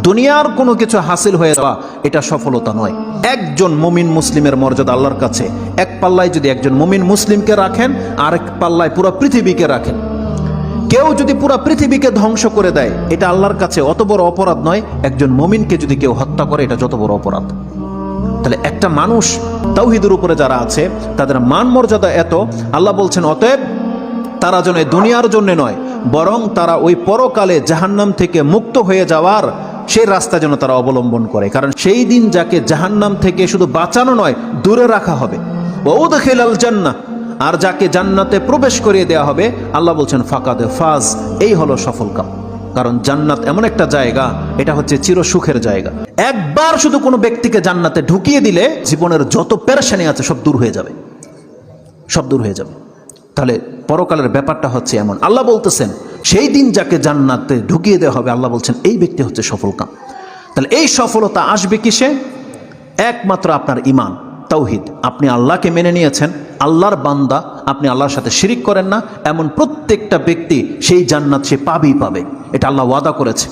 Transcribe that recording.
দুনিয়ার কোনো কিছু হাসিল হয়ে যাওয়া এটা সফলতা নয়। একজন মুমিন মুসলিমের মর্যাদা আল্লাহর কাছে, এক পাল্লায় যদি একজন মুমিন মুসলিমকে রাখেন, আরেক পাল্লায় পুরো পৃথিবীকে রাখেন। কেউ যদি পুরো পৃথিবীকে ধ্বংস করে দেয়, এটা আল্লাহর কাছে অত বড় অপরাধ নয়। একজন মুমিনকে যদি কেউ হত্যা করে, এটা যত বড় অপরাধ। তাহলে একটা মানুষ তাওহীদের উপরে যারা আছে তাদের মান মর্যাদা এত, আল্লাহ বলছেন অতএব তারা যেন দুনিয়ার জন্য নয়, বরং তারা ওই পরকালে জাহান্নাম থেকে মুক্ত হয়ে যাওয়ার সেই রাস্তা যেন তারা অবলম্বন করে। কারণ সেই দিন যাকে জাহান্নাম থেকে শুধু বাঁচানো নয়, দূরে রাখা হবে। ওয়াউদখিলাল জান্নাহ, আর যাকে জান্নাতে প্রবেশ করিয়ে দেওয়া হবে, আল্লাহ বলছেন ফাকাদে ফাজ, এই হলো সফল কাম। কারণ জান্নাত এমন একটা জায়গা, এটা হচ্ছে চির সুখের জায়গা। একবার শুধু কোনো ব্যক্তিকে জান্নাতে ঢুকিয়ে দিলে জীবনের যত পেরেশানি আছে সব দূর হয়ে যাবে, সব দূর হয়ে যাবে। তাহলে পরকালের ব্যাপারটা হচ্ছে এমন। আল্লাহ বলতেছেন সেই দিন যাকে জান্নাতে ঢুকিয়ে দেওয়া হবে, আল্লাহ বলছেন এই ব্যক্তি হচ্ছে সফল কাম। তাহলে এই সফলতা আসবে কিসে? একমাত্র আপনার ঈমান, তাওহীদ। আপনি আল্লাহকে মেনে নিয়েছেন, আল্লাহর বান্দা, আপনি আল্লাহর সাথে শিরিক করেন না, এমন প্রত্যেকটা ব্যক্তি সেই জান্নাত সে পাবেই পাবে। এটা আল্লাহ ওয়াদা করেছে।